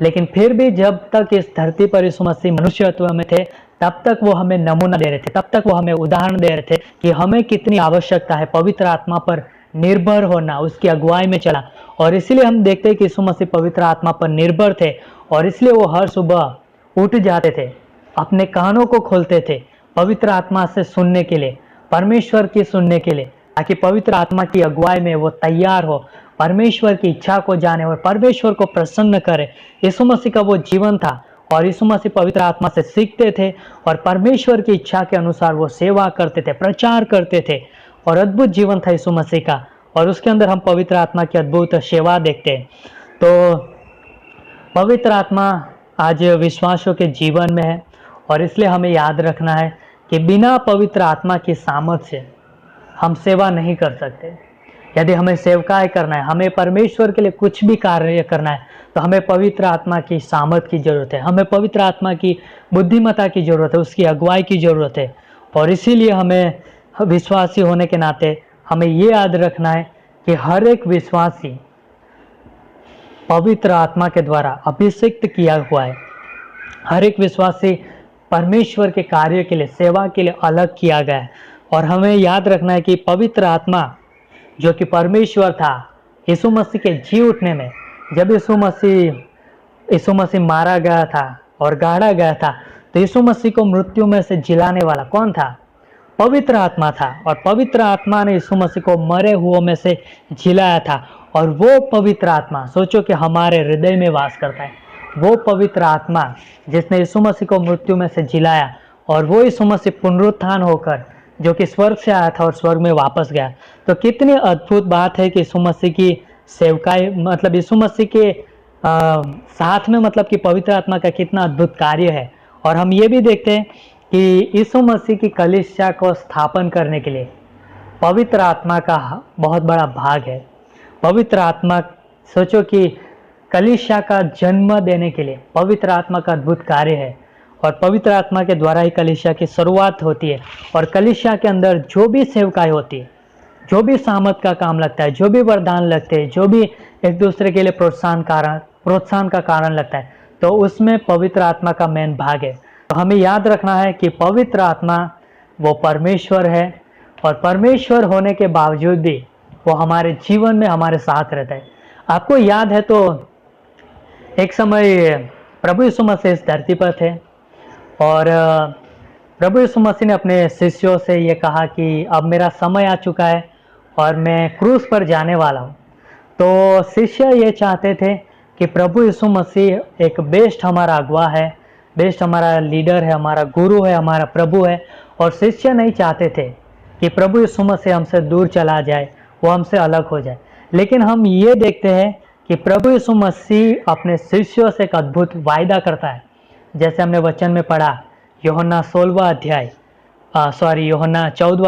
लेकिन फिर भी जब तक इस धरती पर यीशु मसीह मनुष्यत्व में थे तब तक वो हमें नमूना दे रहे थे, तब तक वो हमें उदाहरण दे रहे थे कि हमें कितनी आवश्यकता है पवित्र आत्मा पर निर्भर होना, उसकी अगुवाई में चला। और इसलिए हम देखते हैं कि यीशु मसीह पवित्र आत्मा पर निर्भर थे और इसलिए वो हर सुबह उठ जाते थे, अपने कानों को खोलते थे पवित्र आत्मा से सुनने के लिए, परमेश्वर की सुनने के लिए, ताकि पवित्र आत्मा की अगुवाई में वो तैयार हो, परमेश्वर की इच्छा को जाने और परमेश्वर को प्रसन्न करे। यीशु मसीह का वो जीवन था और यीशु मसीह पवित्र आत्मा से सीखते थे और परमेश्वर की इच्छा के अनुसार वो सेवा करते थे, प्रचार करते थे और अद्भुत जीवन था यीशु मसीह का। और उसके अंदर हम पवित्र आत्मा की अद्भुत सेवा देखते हैं। तो पवित्र आत्मा आज विश्वासियों के जीवन में है और इसलिए हमें याद रखना है कि बिना पवित्र आत्मा की सामर्थ्य से हम सेवा नहीं कर सकते। यदि हमें सेवकाई करना है, हमें परमेश्वर के लिए कुछ भी कार्य करना है, तो हमें पवित्र आत्मा की सामर्थ की जरूरत है, हमें पवित्र आत्मा की बुद्धिमत्ता की जरूरत है, उसकी अगुवाई की जरूरत है। और इसीलिए हमें विश्वासी होने के नाते हमें ये याद रखना है कि हर एक विश्वासी पवित्र आत्मा के द्वारा अभिषिक्त किया हुआ है। हर एक विश्वासी परमेश्वर के कार्य के लिए, सेवा के लिए अलग किया गया है और हमें याद रखना है कि पवित्र आत्मा जो कि परमेश्वर था, यीशु मसीह के जी उठने में, जब यीशु मसीह मारा गया था और गाड़ा गया था, तो यीशु मसीह को मृत्यु में से जिलाने वाला कौन था? पवित्र आत्मा था। और पवित्र आत्मा ने यीशु मसीह को मरे हुओं में से जिलाया था। और वो पवित्र आत्मा, सोचो कि हमारे हृदय में वास करता है। वो पवित्र आत्मा जिसने यीशु मसीह को मृत्यु में से जिलाया, और वो यीशु मसीह पुनरुत्थान होकर जो कि स्वर्ग से आया था और स्वर्ग में वापस गया। तो कितनी अद्भुत बात है कि यीशु मसीह की सेवकाई, मतलब यीशु मसीह के साथ में, मतलब कि पवित्र आत्मा का कितना अद्भुत कार्य है। और हम ये भी देखते हैं कि यीशु मसीह की कलीसिया को स्थापन करने के लिए पवित्र आत्मा का बहुत बड़ा भाग है। पवित्र आत्मा, सोचो कि कलीसिया का जन्म देने के लिए पवित्र आत्मा का अद्भुत कार्य है। और पवित्र आत्मा के द्वारा ही कलीसिया की शुरुआत होती है। और कलीसिया के अंदर जो भी सेवकाई होती है, जो भी सामर्थ का काम लगता है, जो भी वरदान लगते हैं, जो भी एक दूसरे के लिए प्रोत्साहन का कारण लगता है, तो उसमें पवित्र आत्मा का मेन भाग है। तो हमें याद रखना है कि पवित्र आत्मा वो परमेश्वर है, और परमेश्वर होने के बावजूद भी वो हमारे जीवन में हमारे साथ रहता है। आपको याद है तो एक समय प्रभु यीशु मसीह इस धरती पर थे, और प्रभु यीशु मसीह ने अपने शिष्यों से ये कहा कि अब मेरा समय आ चुका है और मैं क्रूस पर जाने वाला हूँ। तो शिष्य ये चाहते थे कि प्रभु यीशु मसीह एक बेस्ट हमारा अगुवा है, बेस्ट हमारा लीडर है, हमारा गुरु है, हमारा प्रभु है। और शिष्य नहीं चाहते थे कि प्रभु यीशु मसीह हमसे दूर चला जाए, वो हमसे अलग हो जाए। लेकिन हम ये देखते हैं कि प्रभु यीशु मसीह अपने शिष्यों से एक अद्भुत वायदा करता है। जैसे हमने वचन में पढ़ा, यूहन्ना 14वां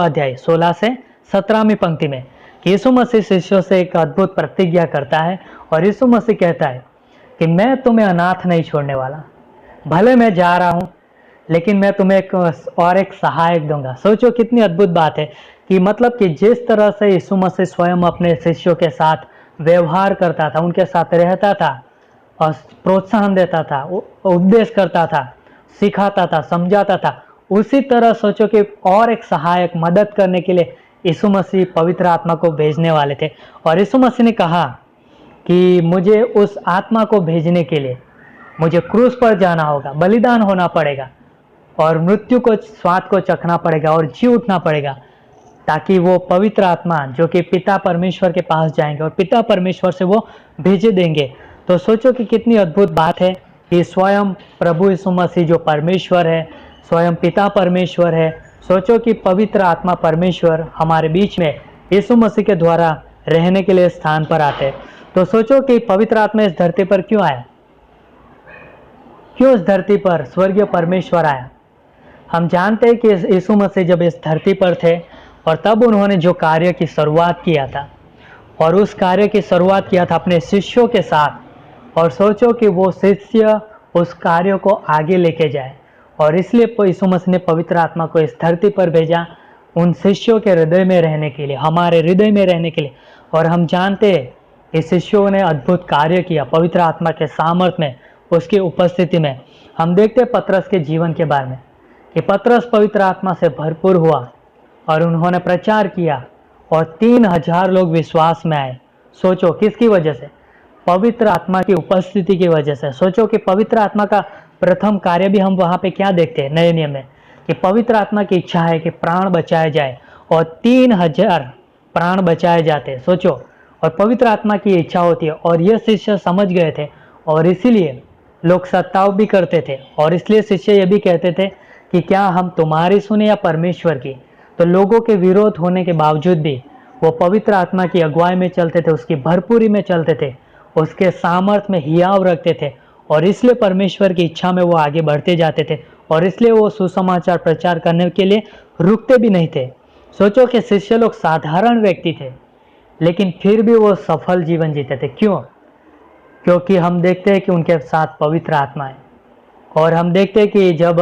अध्याय 16 से 17वीं पंक्ति में, कि यीशु मसीह शिष्यों से एक अद्भुत प्रतिज्ञा करता है। और यीशु मसीह कहता है कि मैं तुम्हें अनाथ नहीं छोड़ने वाला, भले मैं जा रहा हूँ, लेकिन मैं तुम्हें एक सहायक दूंगा। सोचो कितनी अद्भुत बात है कि मतलब कि जिस तरह से यीशु मसीह स्वयं अपने शिष्यों के साथ व्यवहार करता था, उनके साथ रहता था और प्रोत्साहन देता था, उपदेश करता था, सिखाता था, समझाता था, उसी तरह सोचो कि और एक सहायक मदद करने के लिए यीशु मसीह पवित्र आत्मा को भेजने वाले थे। और यीशु मसीह ने कहा कि मुझे उस आत्मा को भेजने के लिए मुझे क्रूस पर जाना होगा, बलिदान होना पड़ेगा, और मृत्यु को स्वाद को चखना पड़ेगा और जी उठना पड़ेगा, ताकि वो पवित्र आत्मा जो कि पिता परमेश्वर के पास जाएंगे और पिता परमेश्वर से वो भेजे देंगे। तो सोचो कि कितनी अद्भुत बात है कि स्वयं प्रभु यीशु मसीह जो परमेश्वर है, स्वयं पिता परमेश्वर है, सोचो कि पवित्र आत्मा परमेश्वर हमारे बीच में यीशु मसीह के द्वारा रहने के लिए स्थान पर आते हैं। तो सोचो कि पवित्र आत्मा इस धरती पर क्यों आया, क्यों इस धरती पर स्वर्गीय परमेश्वर आया। हम जानते हैं कि यीशु मसीह जब इस धरती पर थे और तब उन्होंने जो कार्य की शुरुआत किया था, और उस कार्य की शुरुआत किया था अपने शिष्यों के साथ। और सोचो कि वो शिष्य उस कार्य को आगे लेके जाए, और इसलिए यीशु मसीह ने पवित्र आत्मा को इस धरती पर भेजा उन शिष्यों के हृदय में रहने के लिए, हमारे हृदय में रहने के लिए। और हम जानते हैं इस शिष्यों ने अद्भुत कार्य किया पवित्र आत्मा के सामर्थ्य में, उसकी उपस्थिति में। हम देखते हैं पतरस के जीवन के बारे में कि पतरस पवित्र आत्मा से भरपूर हुआ और उन्होंने प्रचार किया, और 3000 लोग विश्वास में आए। सोचो किसकी वजह से? पवित्र आत्मा की उपस्थिति की वजह से। सोचो कि पवित्र आत्मा का प्रथम कार्य भी हम वहाँ पे क्या देखते हैं नए नियम में, कि पवित्र आत्मा की इच्छा है कि प्राण बचाए जाए, और 3000 प्राण बचाए जाते। सोचो, और पवित्र आत्मा की इच्छा होती है, और यह शिष्य समझ गए थे, और इसीलिए लोग सत्ताव भी करते थे। और इसलिए शिष्य ये भी कहते थे कि क्या हम तुम्हारी सुने या परमेश्वर की। तो लोगों के विरोध होने के बावजूद भी वो पवित्र आत्मा की अगुवाई में चलते थे, उसकी भरपूरी में चलते थे, उसके सामर्थ्य में हियाव रखते थे, और इसलिए परमेश्वर की इच्छा में वो आगे बढ़ते जाते थे, और इसलिए वो सुसमाचार प्रचार करने के लिए रुकते भी नहीं थे। सोचो कि शिष्य लोग साधारण व्यक्ति थे, लेकिन फिर भी वो सफल जीवन जीते थे। क्यों? क्योंकि हम देखते हैं कि उनके साथ पवित्र आत्मा है। और हम देखते हैं कि जब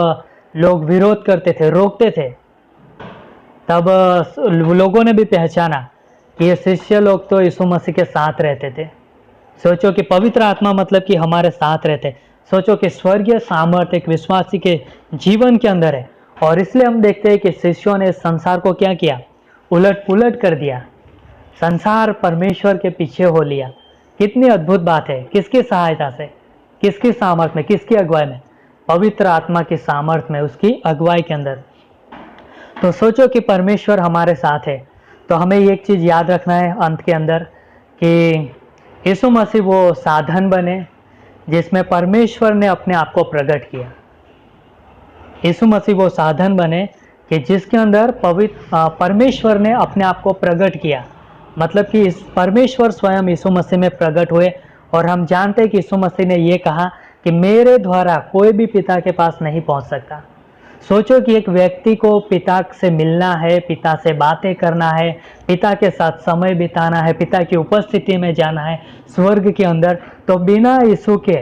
लोग विरोध करते थे, रोकते थे, तब लोगों ने भी पहचाना कि ये शिष्य लोग तो यीशु मसीह के साथ रहते थे। सोचो कि पवित्र आत्मा मतलब कि हमारे साथ रहते। सोचो कि स्वर्गीय सामर्थ्य एक विश्वासी के जीवन के अंदर है, और इसलिए हम देखते हैं कि शिष्यों ने संसार को क्या किया, उलट पुलट कर दिया, संसार परमेश्वर के पीछे हो लिया। कितनी अद्भुत बात है, किसकी सहायता से, किसकी सामर्थ में, किसकी अगुवाई में, पवित्र आत्मा की सामर्थ में, उसकी अगुवाई के अंदर। तो सोचो कि परमेश्वर हमारे साथ है, तो हमें एक चीज़ याद रखना है अंत के अंदर कि यीशु मसीह वो साधन बने जिसमें परमेश्वर ने अपने आप को प्रकट किया। यीशु मसीह वो साधन बने कि जिसके अंदर परमेश्वर ने अपने आप को प्रकट किया, मतलब कि इस परमेश्वर स्वयं यीशु मसीह में प्रकट हुए। और हम जानते हैं कि यीशु मसीह ने ये कहा कि मेरे द्वारा कोई भी पिता के पास नहीं पहुंच सकता। सोचो कि एक व्यक्ति को पिता से मिलना है, पिता से बातें करना है, पिता के साथ समय बिताना है, पिता की उपस्थिति में जाना है स्वर्ग के अंदर, तो बिना यीशु के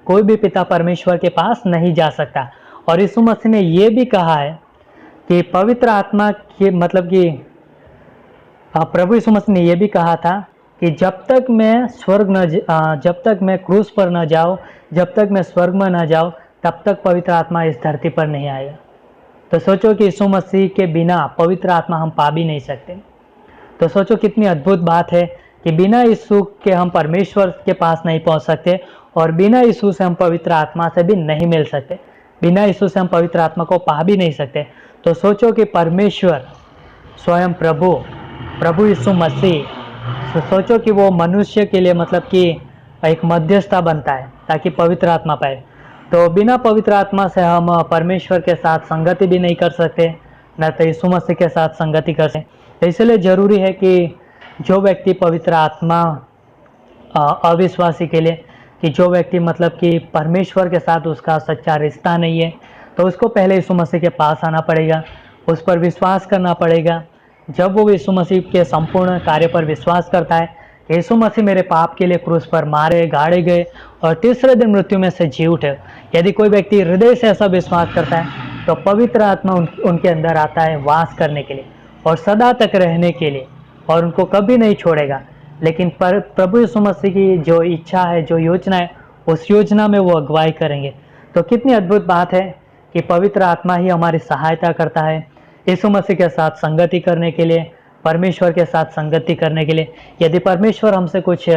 कोई भी पिता परमेश्वर के पास नहीं जा सकता। और यीशु मसीह ने ये भी कहा है कि पवित्र आत्मा के मतलब कि प्रभु यीशु मसीह ने यह भी कहा था कि जब तक मैं क्रूस पर न जाऊं, जब तक मैं स्वर्ग में न जाऊं, तब तक पवित्र आत्मा इस धरती पर नहीं आएगा। तो सोचो कि यीशु मसीह के बिना पवित्र आत्मा हम पा भी नहीं सकते। तो सोचो कितनी अद्भुत बात है कि बिना यीशु के हम परमेश्वर के पास नहीं पहुंच सकते, और बिना यीशु से हम पवित्र आत्मा से भी नहीं मिल सकते, बिना यीशु से हम पवित्र आत्मा को पा भी नहीं सकते। तो सोचो कि परमेश्वर स्वयं प्रभु यीशु मसीह, सोचो कि वो मनुष्य के लिए मतलब कि एक मध्यस्थता बनता है ताकि पवित्र आत्मा पाए। तो बिना पवित्र आत्मा से हम परमेश्वर के साथ संगति भी नहीं कर सकते, न तो यीशु मसीह के साथ संगति कर सकते। तो इसलिए ज़रूरी है कि जो व्यक्ति पवित्र आत्मा अविश्वासी के लिए, कि जो व्यक्ति मतलब कि परमेश्वर के साथ उसका सच्चा रिश्ता नहीं है, तो उसको पहले यीशु मसीह के पास आना पड़ेगा, उस पर विश्वास करना पड़ेगा। जब वो यीशु मसीह के संपूर्ण कार्य पर विश्वास करता है, यीशु मसीह मेरे पाप के लिए क्रूस पर मारे गाड़े गए और तीसरे दिन मृत्यु में से जी उठे, यदि कोई व्यक्ति हृदय से ऐसा विश्वास करता है, तो पवित्र आत्मा उनके अंदर आता है वास करने के लिए और सदा तक रहने के लिए, और उनको कभी नहीं छोड़ेगा। लेकिन प्रभु यीशु मसीह की जो इच्छा है, जो योजना है, उस योजना में वो अगुवाई करेंगे। तो कितनी अद्भुत बात है कि पवित्र आत्मा ही हमारी सहायता करता है यीशु मसीह के साथ संगति करने के लिए, परमेश्वर के साथ संगति करने के लिए। यदि परमेश्वर हमसे कुछ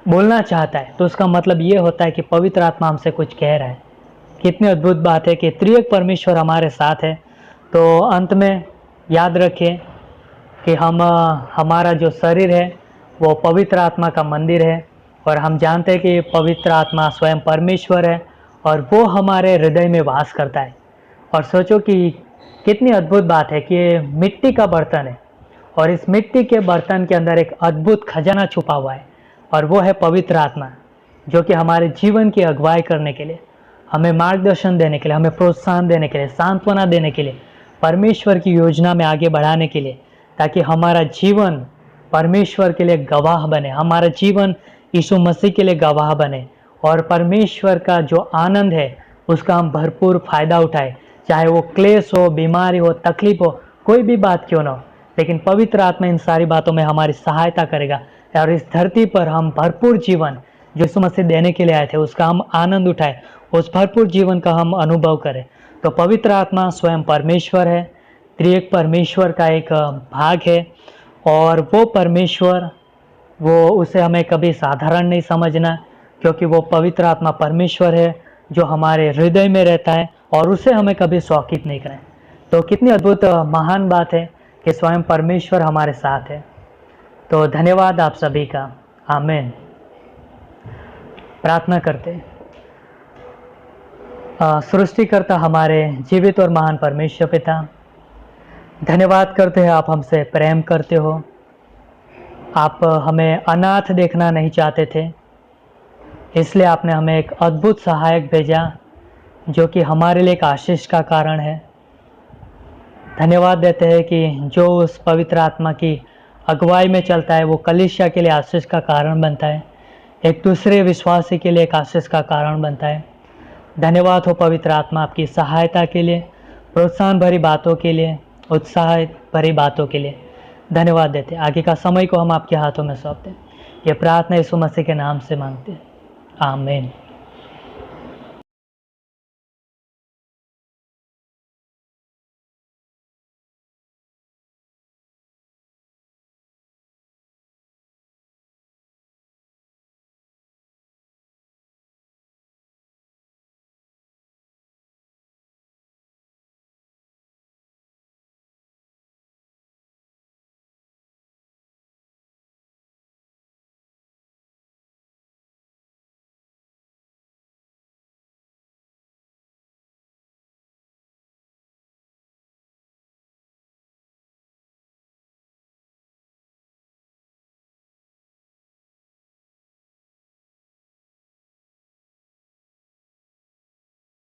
बोलना चाहता है तो उसका मतलब ये होता है कि पवित्र आत्मा हमसे कुछ कह रहा है। कितनी अद्भुत बात है कि त्रिएक परमेश्वर हमारे साथ है। तो अंत में याद रखें कि हमारा जो शरीर है वो पवित्र आत्मा का मंदिर है, और हम जानते हैं कि पवित्र आत्मा स्वयं परमेश्वर है और वो हमारे हृदय में वास करता है। और सोचो कि कितनी अद्भुत बात है कि ये मिट्टी का बर्तन है, और इस मिट्टी के बर्तन के अंदर एक अद्भुत खजाना छुपा हुआ है, और वो है पवित्र आत्मा, जो कि हमारे जीवन की अगुवाई करने के लिए, हमें मार्गदर्शन देने के लिए, हमें प्रोत्साहन देने के लिए, सांत्वना देने के लिए, परमेश्वर की योजना में आगे बढ़ाने के लिए, ताकि हमारा जीवन परमेश्वर के लिए गवाह बने, हमारा जीवन यीशु मसीह के लिए गवाह बने, और परमेश्वर का जो आनंद है उसका हम भरपूर फायदा उठाए, चाहे वो क्लेश हो, बीमारी हो, तकलीफ हो, कोई भी बात क्यों ना हो। लेकिन पवित्र आत्मा इन सारी बातों में हमारी सहायता करेगा, और इस धरती पर हम भरपूर जीवन जो यीशु मसीह देने के लिए आए थे उसका हम आनंद उठाए, उस भरपूर जीवन का हम अनुभव करें। तो पवित्र आत्मा स्वयं परमेश्वर है, त्रिएक परमेश्वर का एक भाग है, और वो परमेश्वर उसे हमें कभी साधारण नहीं समझना, क्योंकि वो पवित्र आत्मा परमेश्वर है जो हमारे हृदय में रहता है, और उसे हमें कभी शौकित नहीं करें। तो कितनी अद्भुत महान बात है कि स्वयं परमेश्वर हमारे साथ है। तो धन्यवाद आप सभी का। आमीन। प्रार्थना करते। सृष्टिकर्ता हमारे जीवित और महान परमेश्वर पिता, धन्यवाद करते हैं, आप हमसे प्रेम करते हो। आप हमें अनाथ देखना नहीं चाहते थे, इसलिए आपने हमें एक अद्भुत सहायक भेजा जो कि हमारे लिए एक आशीष का कारण है। धन्यवाद देते हैं कि जो उस पवित्र आत्मा की अगुवाई में चलता है वो कलीसिया के लिए आशीष का कारण बनता है, एक दूसरे विश्वासी के लिए एक आशीष का कारण बनता है। धन्यवाद हो पवित्र आत्मा आपकी सहायता के लिए, प्रोत्साहन भरी बातों के लिए, उत्साह भरी बातों के लिए धन्यवाद देते। आगे का समय को हम आपके हाथों में सौंपते हैं। ये प्रार्थना यीशु मसीह के नाम से मांगते हैं। आमीन।